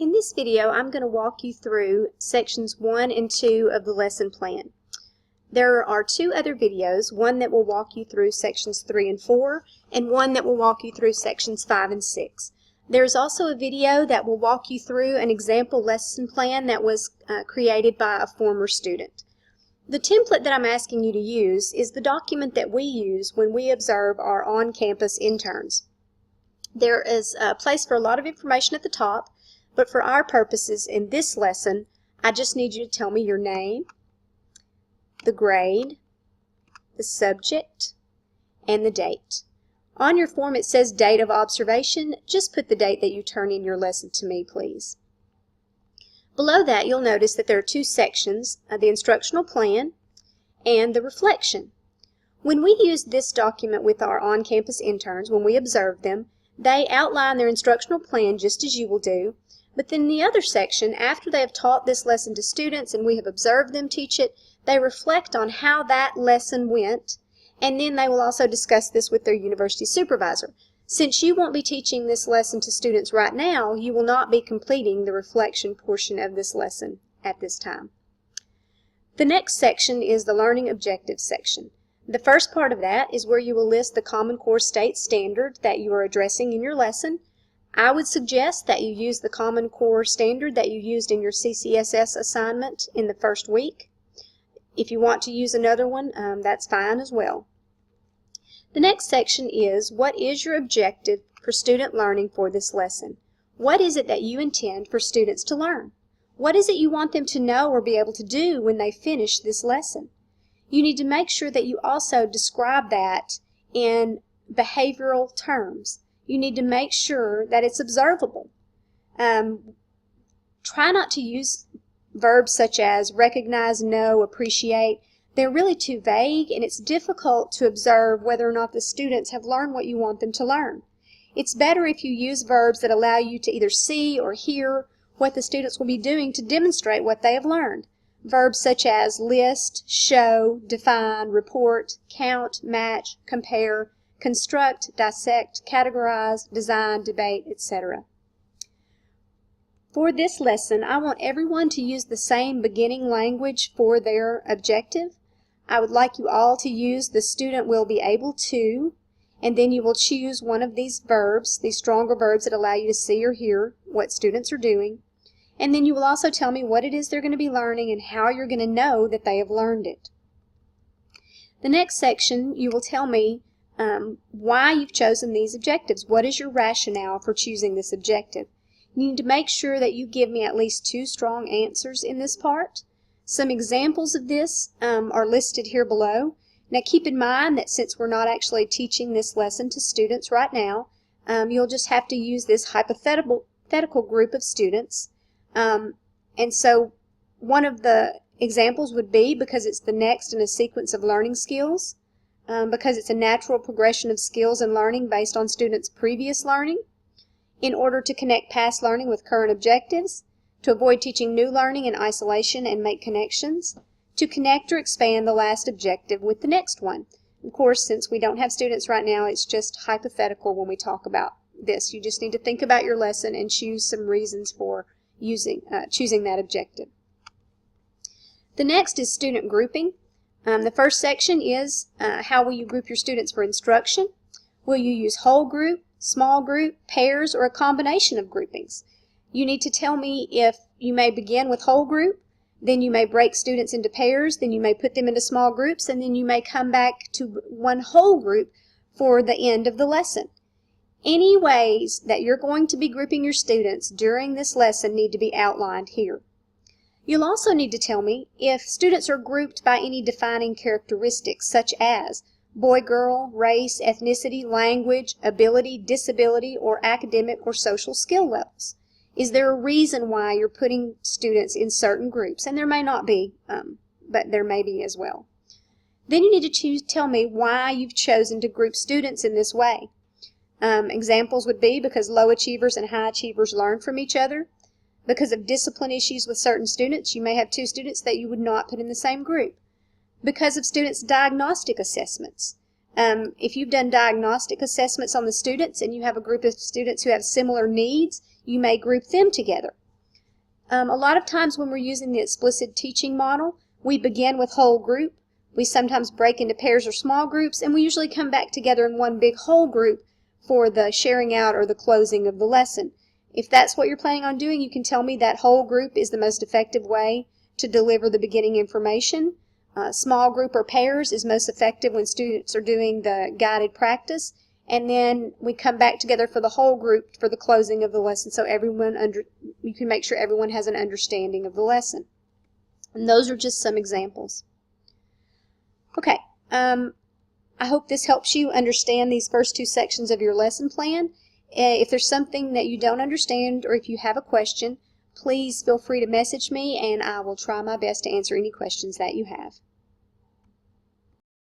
In this video, I'm going to walk you through sections 1 and 2 of the lesson plan. There are two other videos, one that will walk you through sections 3 and 4, and one that will walk you through sections 5 and 6. There's also a video that will walk you through an example lesson plan that was created by a former student. The template that I'm asking you to use is the document that we use when we observe our on-campus interns. There is a place for a lot of information at the top, but for our purposes in this lesson, I just need you to tell me your name, the grade, the subject, and the date. On your form it says date of observation. Just put the date that you turn in your lesson to me, please. Below that, you'll notice that there are two sections, the instructional plan and the reflection. When we use this document with our on-campus interns, when we observe them, they outline their instructional plan just as you will do. But then the other section, after they have taught this lesson to students and we have observed them teach it, they reflect on how that lesson went, and then they will also discuss this with their university supervisor. Since you won't be teaching this lesson to students right now, you will not be completing the reflection portion of this lesson at this time. The next section is the learning objectives section. The first part of that is where you will list the Common Core State Standard that you are addressing in your lesson. I would suggest that you use the Common Core Standard that you used in your CCSS assignment in the first week. If you want to use another one, that's fine as well. The next section is, what is your objective for student learning for this lesson? What is it that you intend for students to learn? What is it you want them to know or be able to do when they finish this lesson? You need to make sure that you also describe that in behavioral terms. You need to make sure that it's observable. Try not to use verbs such as recognize, know, appreciate. They're really too vague, and it's difficult to observe whether or not the students have learned what you want them to learn. It's better if you use verbs that allow you to either see or hear what the students will be doing to demonstrate what they have learned. Verbs such as list, show, define, report, count, match, compare, construct, dissect, categorize, design, debate, etc. For this lesson, I want everyone to use the same beginning language for their objective. I would like you all to use the student will be able to, and then you will choose one of these verbs, these stronger verbs that allow you to see or hear what students are doing. And then you will also tell me what it is they're going to be learning and how you're going to know that they have learned it. The next section, you will tell me why you've chosen these objectives. What is your rationale for choosing this objective? You need to make sure that you give me at least 2 strong answers in this part. Some examples of this are listed here below. Now keep in mind that since we're not actually teaching this lesson to students right now, you'll just have to use this hypothetical group of students. And so one of the examples would be because it's the next in a sequence of learning skills, because it's a natural progression of skills and learning based on students' previous learning, in order to connect past learning with current objectives, to avoid teaching new learning in isolation and make connections, to connect or expand the last objective with the next one. Of course, since we don't have students right now, it's just hypothetical when we talk about this. You just need to think about your lesson and choose some reasons for choosing that objective. The next is student grouping. The first section is how will you group your students for instruction? Will you use whole group, small group, pairs, or a combination of groupings? You need to tell me if you may begin with whole group, then you may break students into pairs, then you may put them into small groups, and then you may come back to one whole group for the end of the lesson. Any ways that you're going to be grouping your students during this lesson need to be outlined here. You'll also need to tell me if students are grouped by any defining characteristics such as boy, girl, race, ethnicity, language, ability, disability, or academic or social skill levels. Is there a reason why you're putting students in certain groups? And there may not be, but there may be as well. Then you need to tell me why you've chosen to group students in this way. Examples would be because low achievers and high achievers learn from each other. Because of discipline issues with certain students, you may have 2 students that you would not put in the same group. Because of students' diagnostic assessments. If you've done diagnostic assessments on the students and you have a group of students who have similar needs, you may group them together. A lot of times when we're using the explicit teaching model, we begin with whole group. We sometimes break into pairs or small groups, and we usually come back together in one big whole group for the sharing out or the closing of the lesson. If that's what you're planning on doing, you can tell me that whole group is the most effective way to deliver the beginning information. Small group or pairs is most effective when students are doing the guided practice, and then we come back together for the whole group for the closing of the lesson, so you can make sure everyone has an understanding of the lesson. And those are just some examples. Okay, I hope this helps you understand these first two sections of your lesson plan. If there's something that you don't understand or if you have a question, please feel free to message me and I will try my best to answer any questions that you have.